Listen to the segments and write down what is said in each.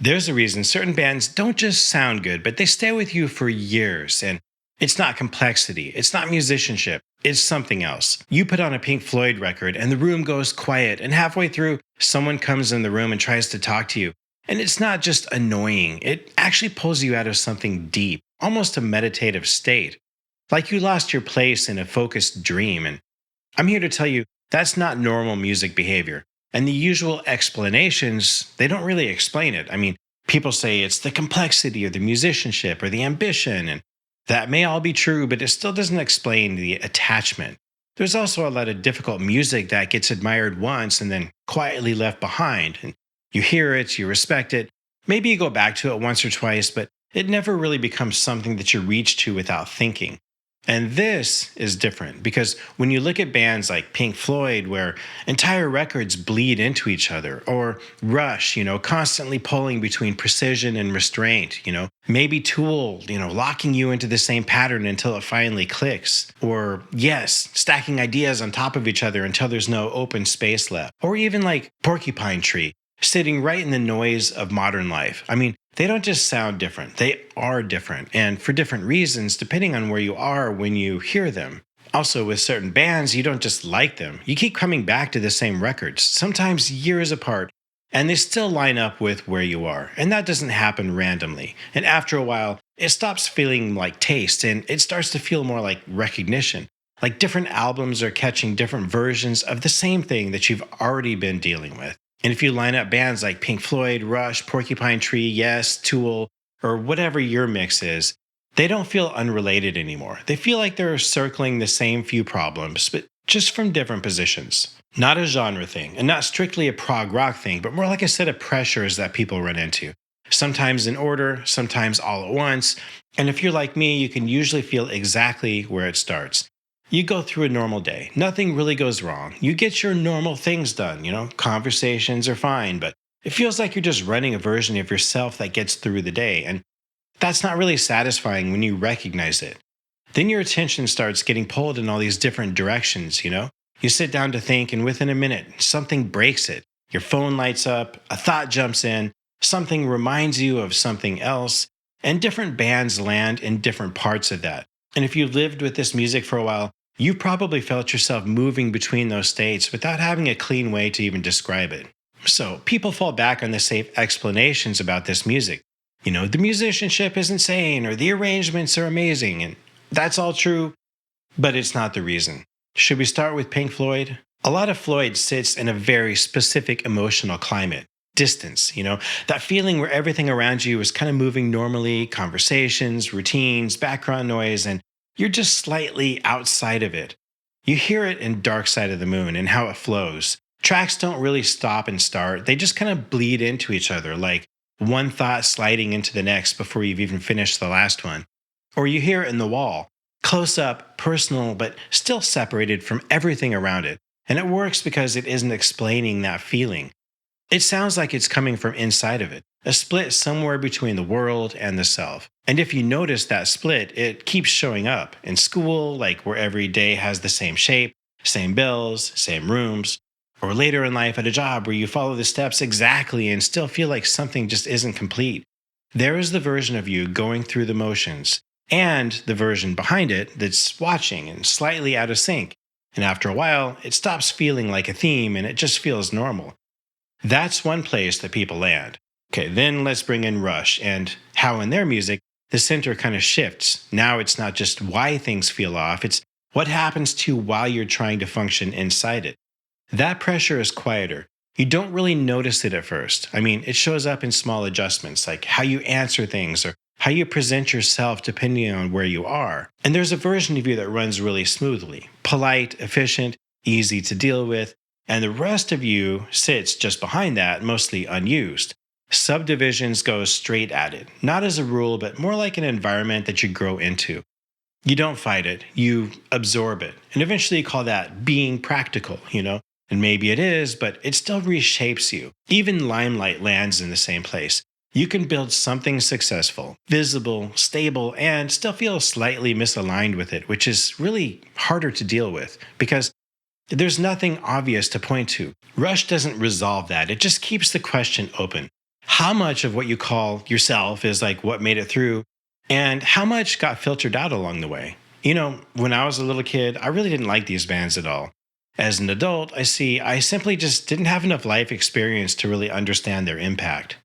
There's a reason certain bands don't just sound good, but they stay with you for years. And it's not complexity, it's not musicianship, it's something else. You put on a Pink Floyd record and the room goes quiet, and halfway through, someone comes in the room and tries to talk to you. And it's not just annoying, it actually pulls you out of something deep, almost a meditative state. Like you lost your place in a focused dream. And I'm here to tell you that's not normal music behavior. And the usual explanations, they don't really explain it. I mean, people say it's the complexity or the musicianship or the ambition, and that may all be true, but it still doesn't explain the attachment. There's also a lot of difficult music that gets admired once and then quietly left behind. And you hear it, you respect it, maybe you go back to it once or twice, but it never really becomes something that you reach to without thinking. And this is different because when you look at bands like Pink Floyd, where entire records bleed into each other, or Rush, constantly pulling between precision and restraint, maybe Tool, locking you into the same pattern until it finally clicks, or yes, stacking ideas on top of each other until there's no open space left, or even like Porcupine Tree, sitting right in the noise of modern life. I mean, they don't just sound different, they are different, and for different reasons, depending on where you are when you hear them. Also, with certain bands, you don't just like them, you keep coming back to the same records, sometimes years apart, and they still line up with where you are. And that doesn't happen randomly. And after a while, it stops feeling like taste and it starts to feel more like recognition. Like different albums are catching different versions of the same thing that you've already been dealing with. And if you line up bands like Pink Floyd, Rush, Porcupine Tree, Yes, Tool, or whatever your mix is, they don't feel unrelated anymore. They feel like they're circling the same few problems, but just from different positions. Not a genre thing, and not strictly a prog rock thing, but more like a set of pressures that people run into. Sometimes in order, sometimes all at once. And if you're like me, you can usually feel exactly where it starts. You go through a normal day. Nothing really goes wrong. You get your normal things done, conversations are fine, but it feels like you're just running a version of yourself that gets through the day. And that's not really satisfying when you recognize it. Then your attention starts getting pulled in all these different directions. You sit down to think, and within a minute, something breaks it. Your phone lights up, a thought jumps in, something reminds you of something else, and different bands land in different parts of that. And if you've lived with this music for a while, you've probably felt yourself moving between those states without having a clean way to even describe it. So people fall back on the safe explanations about this music. The musicianship is insane, or the arrangements are amazing, and that's all true, but it's not the reason. Should we start with Pink Floyd? A lot of Floyd sits in a very specific emotional climate. Distance, that feeling where everything around you is kind of moving normally, conversations, routines, background noise, and you're just slightly outside of it. You hear it in Dark Side of the Moon and how it flows. Tracks don't really stop and start, they just kind of bleed into each other, like one thought sliding into the next before you've even finished the last one. Or you hear it in The Wall, close up, personal, but still separated from everything around it. And it works because it isn't explaining that feeling. It sounds like it's coming from inside of it, a split somewhere between the world and the self. And if you notice that split, it keeps showing up in school, like where every day has the same shape, same bills, same rooms, or later in life at a job where you follow the steps exactly and still feel like something just isn't complete. There is the version of you going through the motions, and the version behind it that's watching and slightly out of sync. And after a while, it stops feeling like a theme and it just feels normal. That's one place that people land. Okay, then let's bring in Rush and how in their music, the center kind of shifts. Now it's not just why things feel off, it's what happens to you while you're trying to function inside it. That pressure is quieter. You don't really notice it at first. I mean, it shows up in small adjustments, like how you answer things or how you present yourself depending on where you are. And there's a version of you that runs really smoothly, polite, efficient, easy to deal with, and the rest of you sits just behind that, mostly unused. Subdivisions go straight at it, not as a rule, but more like an environment that you grow into. You don't fight it, you absorb it, and eventually you call that being practical. And maybe it is, but it still reshapes you. Even limelight lands in the same place. You can build something successful, visible, stable, and still feel slightly misaligned with it, which is really harder to deal with because there's nothing obvious to point to. Rush doesn't resolve that, it just keeps the question open. How much of what you call yourself is like what made it through, and how much got filtered out along the way? When I was a little kid, I really didn't like these bands at all. As an adult, I simply just didn't have enough life experience to really understand their impact.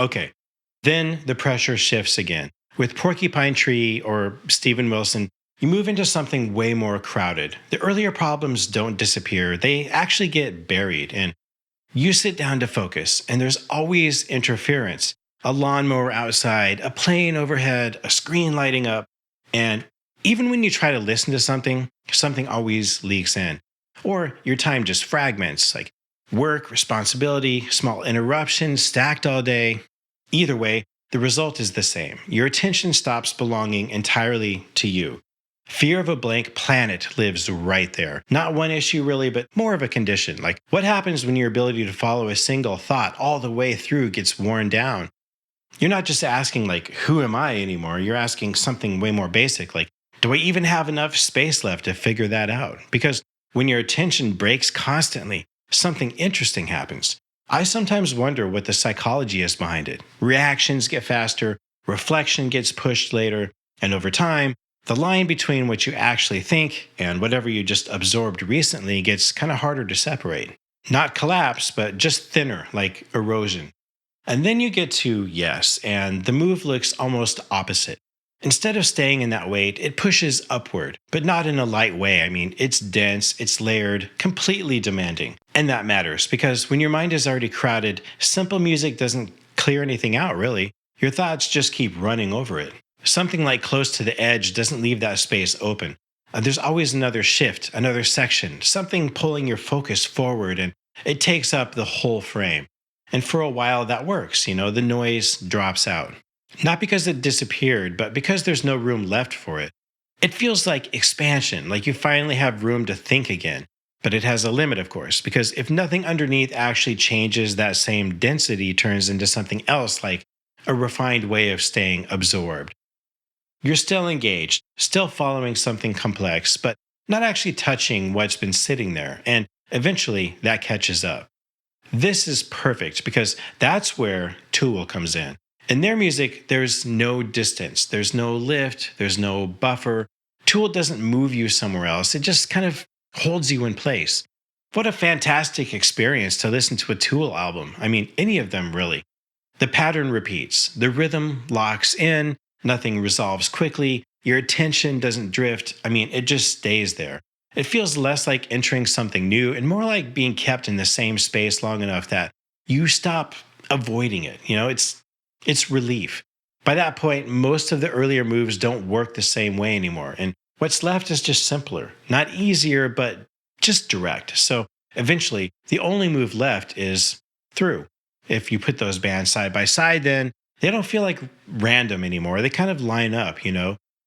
Okay, then the pressure shifts again. With Porcupine Tree or Steven Wilson, you move into something way more crowded. The earlier problems don't disappear, they actually get buried. And you sit down to focus, and there's always interference, a lawnmower outside, a plane overhead, a screen lighting up. And even when you try to listen to something, something always leaks in. Or your time just fragments, like work, responsibility, small interruptions stacked all day. Either way, the result is the same. Your attention stops belonging entirely to you. Fear of a blank planet lives right there. Not one issue really, but more of a condition. Like what happens when your ability to follow a single thought all the way through gets worn down? You're not just asking like, who am I anymore? You're asking something way more basic, like, do I even have enough space left to figure that out? Because when your attention breaks constantly, something interesting happens. I sometimes wonder what the psychology is behind it. Reactions get faster, reflection gets pushed later, and over time, the line between what you actually think and whatever you just absorbed recently gets kind of harder to separate. Not collapse, but just thinner, like erosion. And then you get to yes, and the move looks almost opposite. Instead of staying in that weight, it pushes upward, but not in a light way. I mean, it's dense, it's layered, completely demanding. And that matters because when your mind is already crowded, simple music doesn't clear anything out, really. Your thoughts just keep running over it. Something like Close to the Edge doesn't leave that space open. There's always another shift, another section, something pulling your focus forward, and it takes up the whole frame. And for a while, that works. The noise drops out. Not because it disappeared, but because there's no room left for it. It feels like expansion, like you finally have room to think again. But it has a limit, of course, because if nothing underneath actually changes, that same density turns into something else, like a refined way of staying absorbed. You're still engaged, still following something complex, but not actually touching what's been sitting there. And eventually, that catches up. This is perfect because that's where Tool comes in. In their music, there's no distance, there's no lift, there's no buffer. Tool doesn't move you somewhere else, it just kind of holds you in place. What a fantastic experience to listen to a Tool album. I mean, any of them really. The pattern repeats, the rhythm locks in, nothing resolves quickly, your attention doesn't drift. I mean, it just stays there. It feels less like entering something new and more like being kept in the same space long enough that you stop avoiding it. It's relief. By that point, most of the earlier moves don't work the same way anymore. And what's left is just simpler, not easier, but just direct. So eventually, the only move left is through. If you put those bands side by side, then they don't feel like random anymore. They kind of line up,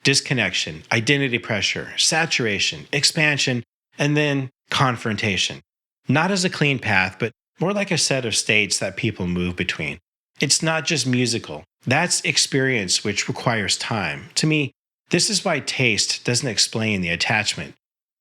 disconnection, identity pressure, saturation, expansion, and then confrontation. Not as a clean path, but more like a set of states that people move between. It's not just musical. That's experience, which requires time. To me, this is why taste doesn't explain the attachment.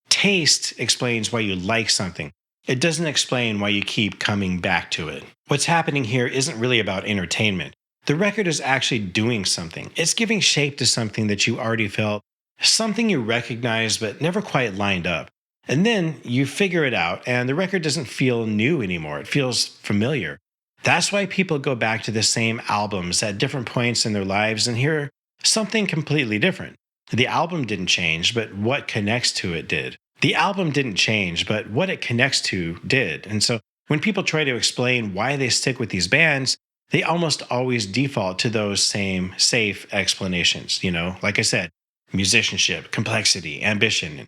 Taste explains why you like something. It doesn't explain why you keep coming back to it. What's happening here isn't really about entertainment. The record is actually doing something. It's giving shape to something that you already felt, something you recognized but never quite lined up. And then you figure it out, and the record doesn't feel new anymore. It feels familiar. That's why people go back to the same albums at different points in their lives and hear something completely different. The album didn't change, but what connects to it did. The album didn't change, but what it connects to did. And so when people try to explain why they stick with these bands, they almost always default to those same safe explanations. Like I said, musicianship, complexity, ambition.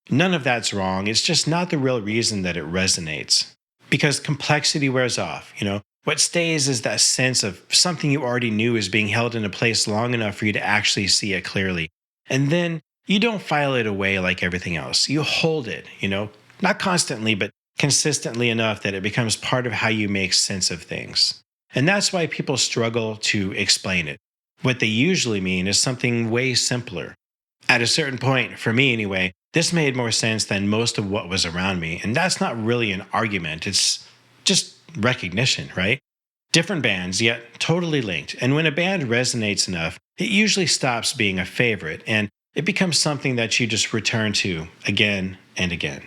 None of that's wrong. It's just not the real reason that it resonates. Because complexity wears off. What stays is that sense of something you already knew is being held in a place long enough for you to actually see it clearly. And then you don't file it away like everything else. You hold it, not constantly, but consistently enough that it becomes part of how you make sense of things. And that's why people struggle to explain it. What they usually mean is something way simpler. At a certain point, for me anyway, this made more sense than most of what was around me. And that's not really an argument, it's just recognition, right? Different bands, yet totally linked. And when a band resonates enough, it usually stops being a favorite and it becomes something that you just return to again and again.